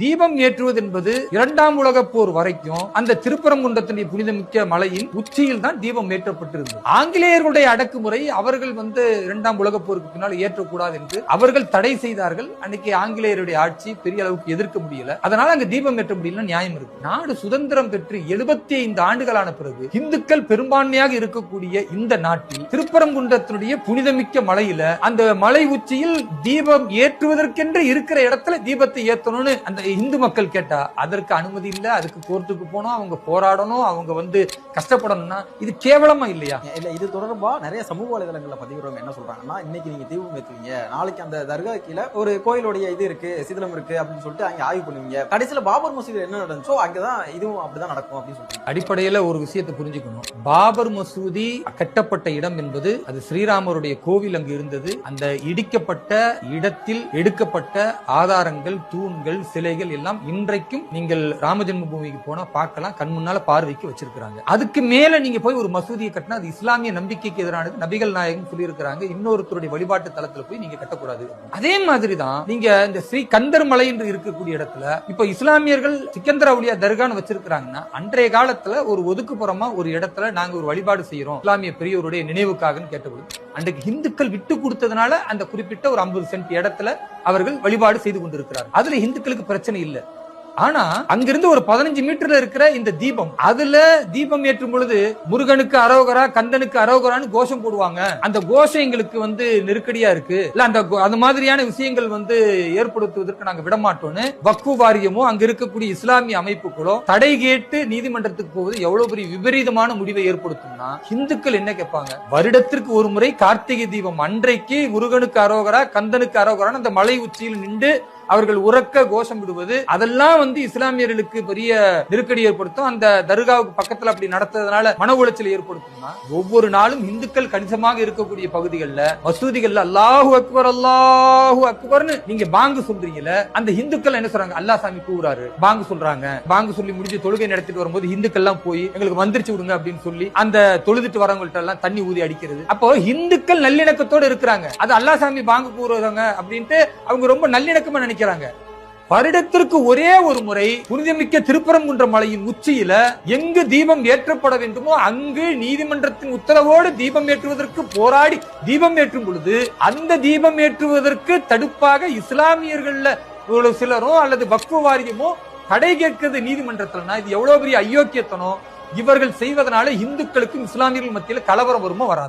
தீபம் ஏற்றுவது என்பது இரண்டாம் உலக போர் வரைக்கும் அந்த திருப்பரங்குன்றத்தினுடைய புனிதமிக்க மலையின் உச்சியில் தான் தீபம் ஏற்றப்பட்டிருந்தது. ஆங்கிலேயர்களுடைய அடக்குமுறை அவர்கள் இரண்டாம் உலக போருக்கு பின்னால் ஏற்றக்கூடாது என்று அவர்கள் தடை செய்தார்கள். அன்னைக்கு ஆங்கிலேயருடைய ஆட்சி பெரிய அளவுக்கு எதிர்க்க முடியல. அதனால அங்க தீபம் ஏற்ற முடியல. நியாயம் இருக்கு. நாடு சுதந்திரம் பெற்று 75 ஆண்டுகளான பிறகு இந்துக்கள் பெரும்பான்மையாக இருக்கக்கூடிய இந்த நாட்டில் திருப்பரங்குன்றத்தினுடைய புனிதமிக்க மலையில அந்த மலை உச்சியில் தீபம் ஏற்றுவதற்கென்று இருக்கிற இடத்துல தீபத்தை ஏற்றணும்னு அந்த இந்து மக்கள் கேட்டா அதற்கு அனுமதி இல்ல. அதுக்கு கோர்ட்டுக்கு போனோம், அவங்க போராடணும், அவங்க கஷ்டப்படணும்னா இது கேவலமா இல்லையா? இல்ல, இது தொடர்பா நிறைய சமூக வலைதளங்கள்ல பதிவுறவங்க என்ன சொல்றாங்கன்னா, இன்னைக்கு நீங்க தீபம் ஏற்றுவீங்க, நாளைக்கு அந்த தர்கா கீழே ஒரு கோயிலுடைய இது இருக்கு, சிதிலம் இருக்கு அப்படின்னு சொல்லிட்டு அங்க ஆய்வு பண்ணுவீங்க, கடைசியில பாபர் மசூதியில் என்ன நடந்துச்சோ அங்கதான் இதுவும் அப்படிதான் நடக்கும் அப்படின்னு சொல்றாங்க. அடிப்படையில ஒரு விஷயத்தை புரிஞ்சுக்கணும். பாபர் மசூதி கட்டப்பட்ட இடம் என்பது அது ஸ்ரீராமருடைய கோவில் அங்கு இருந்தது. அந்த இடிக்கப்பட்ட இடத்தில் எடுக்கப்பட்ட ஆதாரங்கள், தூண்கள், சிலைகள் எல்லாம் இன்றைக்கும் நீங்கள் ராமஜென்ம பூமிக்கு போனா பார்க்கலாம், கண் முன்னால பார்வைக்கு வச்சிருக்காங்க. அதுக்கு மேல நீங்க போய் ஒரு மசூதியை கட்டினா அது இஸ்லாமிய நம்பிக்கைக்கு எதிரானது. நபிகள் நாயகம் சொல்லி இருக்கிறாங்க, இன்னொருத்தருடைய வழிபாட்டு தலத்துல போய் நீங்க கட்டக்கூடாது. அதே மாதிரிதான் நீங்க இந்த ஸ்ரீ கந்தர் மலை என்று இருக்கக்கூடிய இடத்துல இப்ப இஸ்லாமியர்கள் சிக்கந்தர் அவுலியா தர்கான்னு வச்சிருக்காங்கன்னா அன்றைய காலத்துல ஒரு ஒதுக்குப்புறமா ஒரு இடத்துல நாங்க ஒரு வழிபாடு செய்யறோம் இஸ்லாமிய பெரியவருடைய நினைவுக்காக கேட்டபோது அன்றைக்கு இந்துக்கள் விட்டு கொடுத்ததுனால அந்த குறிப்பிட்ட ஒரு 50 சென்ட் இடத்துல அவர்கள் வழிபாடு செய்து கொண்டிருக்கிறார். அதுல இந்துக்களுக்கு பிரச்சனை இல்லை. ஆனா அங்கிருந்து ஒரு 15 மீட்டர்ல இருக்கிற இந்த தீபம், அதுல தீபம் ஏற்றும் பொழுது முருகனுக்கு அரோகரா, கந்தனுக்கு அரோகரான்னு கோஷம் போடுவாங்க. அந்த கோஷம் எங்களுக்கு நெருக்கடியா இருக்கு, இல்ல அந்த மாதிரியான விஷயங்கள் ஏற்படுத்துவதற்கு நாங்க விடமாட்டோம்னு வக்ஃபு வாரியமோ அங்க இருக்கக்கூடிய இஸ்லாமிய அமைப்புகளோ தடை கேட்டு நீதிமன்றத்துக்கு போவது எவ்வளவு பெரிய விபரீதமான முடிவை ஏற்படுத்தும்னா, இந்துக்கள் என்ன கேட்பாங்க, வருடத்திற்கு ஒரு முறை கார்த்திகை தீபம் அன்றைக்கு முருகனுக்கு அரோகரா, கந்தனுக்கு அரோகரான்னு அந்த மலை உச்சியில் நின்று அவர்கள் உறக்க கோஷம் விடுவது, அதெல்லாம் இஸ்லாமியர்களுக்கு பெரிய நெருக்கடி ஏற்படுத்தும். அந்த தர்காவுக்கு பக்கத்துல அப்படி நடத்துறதுனால மன உளைச்சல் ஏற்படுத்தும்னா, ஒவ்வொரு நாளும் இந்துக்கள் கணிசமாக இருக்கக்கூடிய பகுதிகளில் மசூதிகள்ல அல்லாஹு அக்பர் அல்லாஹு அக்பர்னு நீங்க பாங்கு சொல்றீங்கல்ல, அந்த இந்துக்கள் என்ன சொல்றாங்க, அல்லாஹ் சாமி கூறாரு, பாங்கு சொல்றாங்க. பாங்கு சொல்லி முடிஞ்சு தொழுகை நடத்திட்டு வரும்போது இந்துக்கள் எல்லாம் போய் எங்களுக்கு மந்திரிச்சு விடுங்க அப்படின்னு சொல்லி அந்த தொழுதுட்டு வரவங்கள்ட்ட எல்லாம் தண்ணி ஊதி அடிக்கிறது. அப்போ இந்துக்கள் நல்லிணக்கத்தோடு இருக்கிறாங்க. அது அல்லாஹ் சாமி பாங்கு கூறுறாங்க அப்படின்ட்டு அவங்க ரொம்ப நல்லிணக்கமா நினைக்கிறாங்க. வருடத்திற்கு ஒரே ஒரு முறை புனிதமிக்க திருப்பரங்குன்ற மலையின் உச்சியில எங்கு தீபம் ஏற்றப்பட வேண்டுமோ அங்கு நீதிமன்றத்தின் உத்தரவோடு தீபம் ஏற்றுவதற்கு போராடி தீபம் ஏற்றும் பொழுது அந்த தீபம் ஏற்றுவதற்கு தடுப்பாக இஸ்லாமியர்கள்ல ஒரு சிலரோ அல்லது வக்ஃபு வாரியமோ தடை கேட்கிறது நீதிமன்றத்தில்னா இது எவ்வளவு பெரிய அயோக்கியத்தனம். இவர்கள் செய்வதனால இந்துக்களுக்கும் இஸ்லாமியர்கள் மத்தியில் கலவரம் வருமோ வராது.